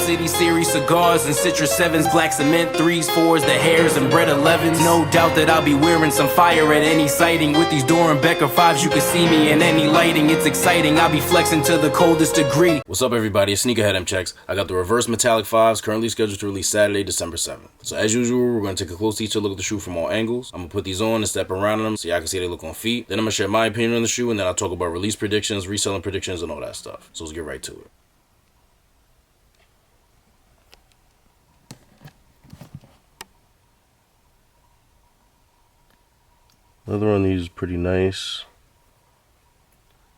City Series cigars and Citrus 7s, black cement 3s, 4s, the hairs and bread 11s. No doubt that I'll be wearing some fire at any sighting. With these Doran Becker 5s, you can see me in any lighting. It's exciting, I'll be flexing to the coldest degree. What's up everybody, it's Sneakerhead M Checks. I got the reverse metallic 5s currently scheduled to release Saturday, December 7th. So as usual, we're going to take a close detailed look at the shoe from all angles. I'm going to put these on and step around them so y'all can see how they look on feet. Then I'm going to share my opinion on the shoe, and then I'll talk about release predictions, reselling predictions, and all that stuff. So let's get right to it. Leather on these is pretty nice.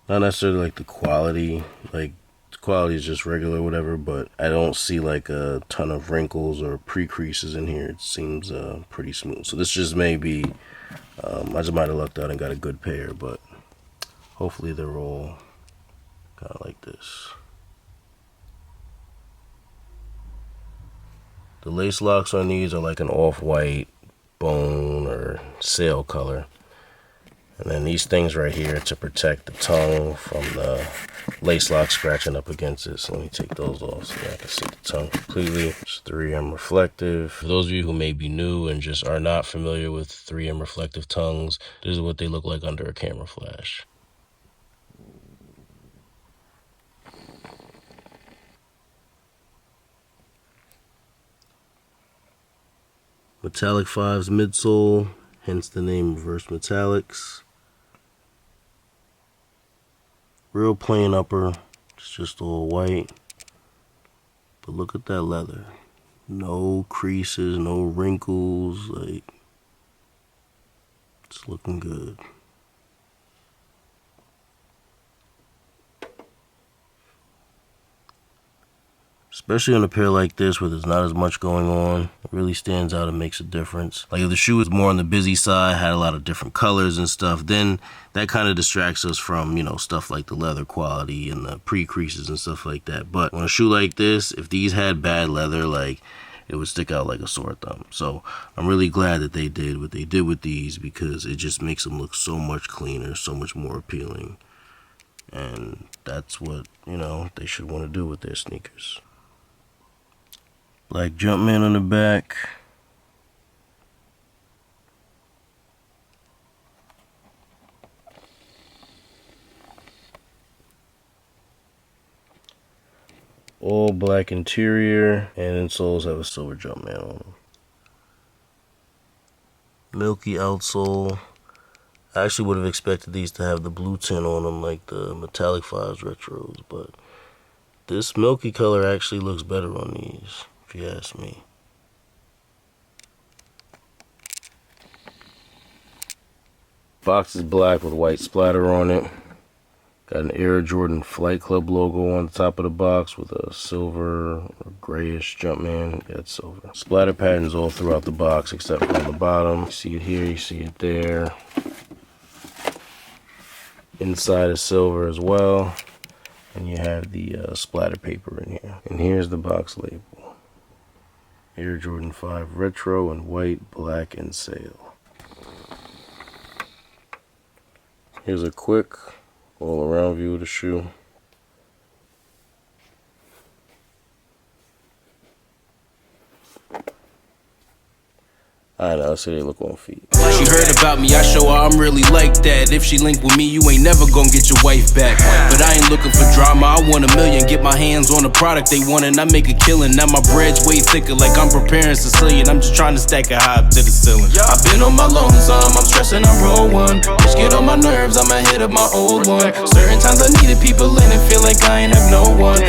Not necessarily like the quality, like the quality is just regular or whatever, but I don't see like a ton of wrinkles or pre-creases in here. It seems pretty smooth. So this just may be, I just might have lucked out and got a good pair, but hopefully they're all kind of like this. The lace locks on these are like an off-white bone or sail color. And then these things right here to protect the tongue from the lace lock scratching up against it. So let me take those off so I can see the tongue completely. It's 3M reflective. For those of you who may be new and just are not familiar with 3M reflective tongues, this is what they look like under a camera flash. Metallic 5s midsole, hence the name Reverse Metallics. Real plain upper, it's just all white. But look at that leather. No creases, no wrinkles, like, it's looking good. Especially on a pair like this where there's not as much going on. It really stands out and makes a difference. Like if the shoe is more on the busy side, had a lot of different colors and stuff, then that kind of distracts us from, you know, stuff like the leather quality and the pre-creases and stuff like that. But on a shoe like this, if these had bad leather, like, it would stick out like a sore thumb. So I'm really glad that they did what they did with these, because it just makes them look so much cleaner, so much more appealing. And that's what, you know, they should want to do with their sneakers. Black Jumpman on the back. All black interior, and insoles have a silver Jumpman on them. Milky outsole. I actually would have expected these to have the blue tint on them like the Metallic 5s retros, but this milky color actually looks better on these, if you ask me. Box is black with white splatter on it. Got an Air Jordan Flight Club logo on the top of the box with a silver or grayish Jumpman. Yeah, it's silver. Splatter patterns all throughout the box except for on the bottom. You see it here, you see it there. Inside is silver as well. And you have the splatter paper in here. And here's the box label. Air Jordan 5 Retro in white, black, and sail. Here's a quick all-around view of the shoe. Alright, now let's see how they look on feet. She heard about me, I show her I'm really like that. If she link with me, you ain't never gonna get your wife back. But I ain't looking for drama, I want a million. Get my hands on the product they want and I make a killing. Now my bread's way thicker, like I'm preparing Sicilian. I'm just trying to stack it high up to the ceiling. I've been on my lonesome, I'm stressing, I roll one. Bitch get on my nerves, I'ma hit up my old one. Certain times I needed people in and feel like I ain't have no one.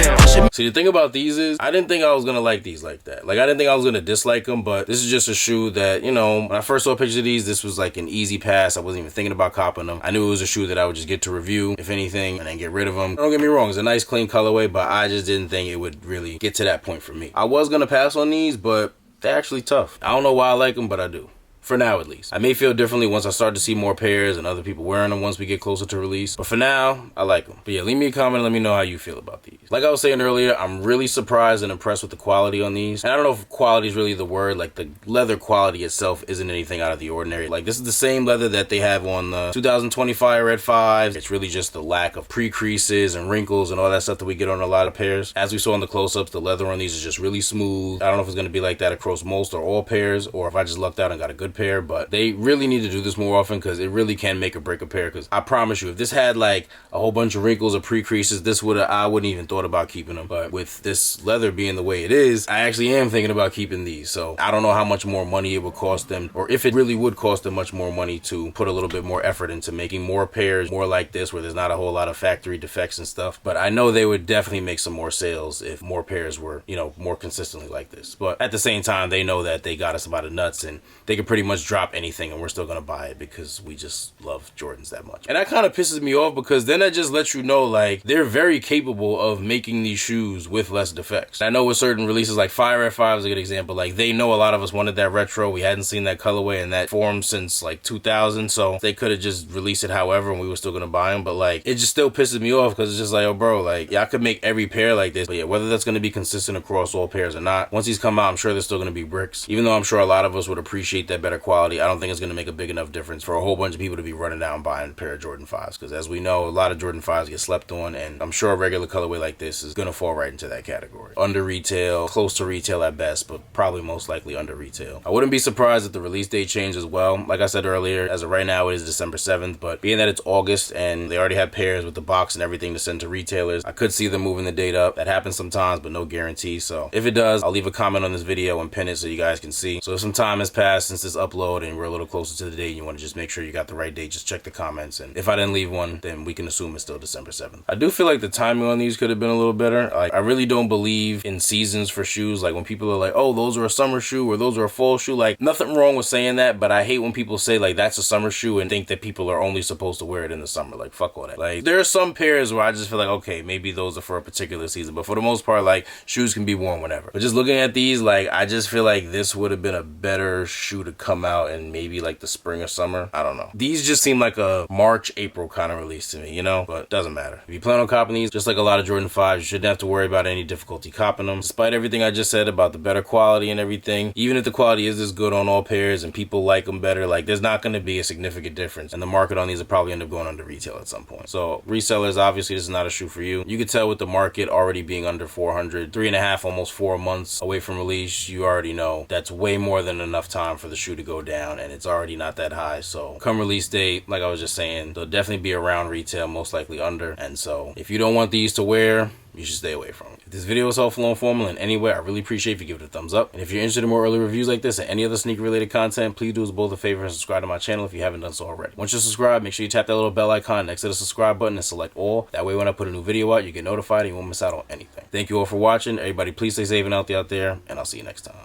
See, the thing about these is, I didn't think I was gonna like these like that. Like, I didn't think I was gonna dislike them, but this is just a shoe that, you know, when I first saw pictures of these, this was like an easy pass. I wasn't even thinking about copping them. I knew it was a shoe that I would just get to review, if anything, and then get rid of them. Don't get me wrong, it's a nice clean colorway, but I just didn't think it would really get to that point for me. I was gonna pass on these, but they're actually tough. I don't know why I like them, but I do. For now, at least. I may feel differently once I start to see more pairs and other people wearing them once we get closer to release. But for now, I like them. But yeah, leave me a comment and let me know how you feel about these. Like I was saying earlier, I'm really surprised and impressed with the quality on these. And I don't know if quality is really the word. Like, the leather quality itself isn't anything out of the ordinary. Like, this is the same leather that they have on the 2020 Fire Red 5s. It's really just the lack of pre-creases and wrinkles and all that stuff that we get on a lot of pairs. As we saw in the close-ups, the leather on these is just really smooth. I don't know if it's going to be like that across most or all pairs, or if I just lucked out and got a good pair, but they really need to do this more often because it really can make or break a pair. Because I promise you, if this had like a whole bunch of wrinkles or pre-creases, I wouldn't even thought about keeping them. But with this leather being the way it is, I actually am thinking about keeping these. So I don't know how much more money it would cost them, or if it really would cost them much more money to put a little bit more effort into making more pairs more like this, where there's not a whole lot of factory defects and stuff. But I know they would definitely make some more sales if more pairs were, you know, more consistently like this. But at the same time, they know that they got us by the nuts and they could pretty much drop anything and we're still gonna buy it because we just love Jordans that much. And that kind of pisses me off because then that just lets you know, like, they're very capable of making these shoes with less defects. I know with certain releases, like Fire Red 5 is a good example. Like, they know a lot of us wanted that retro. We hadn't seen that colorway in that form since like 2000, so they could have just released it however and we were still gonna buy them. But like, it just still pisses me off because it's just like, oh bro, like, yeah, I could make every pair like this, but yeah, whether that's gonna be consistent across all pairs or not, once these come out, I'm sure they're still gonna be bricks. Even though I'm sure a lot of us would appreciate that better quality, I don't think it's gonna make a big enough difference for a whole bunch of people to be running out and buying a pair of Jordan 5s, because as we know, a lot of Jordan 5s get slept on, and I'm sure a regular colorway like this is gonna fall right into that category. Under retail, close to retail at best, but probably most likely under retail. I wouldn't be surprised if the release date changed as well. Like I said earlier, as of right now it is December 7th, but being that it's August and they already have pairs with the box and everything to send to retailers, I could see them moving the date up. That happens sometimes, but no guarantee. So if it does, I'll leave a comment on this video and pin it so you guys can see. So if some time has passed since this upload and we're a little closer to the date, you want to just make sure you got the right date, just check the comments, and if I didn't leave one, then we can assume it's still December 7th. I do feel like the timing on these could have been a little better. Like, I really don't believe in seasons for shoes. Like, when people are like, oh, those are a summer shoe or those are a fall shoe, like, nothing wrong with saying that, but I hate when people say like that's a summer shoe and think that people are only supposed to wear it in the summer. Like, fuck all that. Like, there are some pairs where I just feel like, okay, maybe those are for a particular season, but for the most part, like, shoes can be worn whenever. But just looking at these, like, I just feel like this would have been a better shoe to come out in maybe like the spring or summer. I don't know. These just seem like a March, April kind of release to me, you know? But doesn't matter. If you plan on copping these, just like a lot of Jordan 5s, you shouldn't have to worry about any difficulty copping them. Despite everything I just said about the better quality and everything, even if the quality is as good on all pairs and people like them better, like, there's not going to be a significant difference, and the market on these will probably end up going under retail at some point. So resellers, obviously this is not a shoe for you. You can tell with the market already being under 400, 3.5, almost 4 months away from release, you already know that's way more than enough time for the shoe to go down, and it's already not that high. So come release date, like I was just saying, they'll definitely be around retail, most likely under. And so if you don't want these to wear, you should stay away from it. If this video was helpful and informal in any way, I really appreciate if you give it a thumbs up. And if you're interested in more early reviews like this and any other sneaker related content, please do us both a favor and subscribe to my channel if you haven't done so already. Once you're subscribed, make sure you tap that little bell icon next to the subscribe button and select all. That way when I put a new video out, you get notified and you won't miss out on anything. Thank you all for watching. Everybody please stay safe and healthy out there, and I'll see you next time.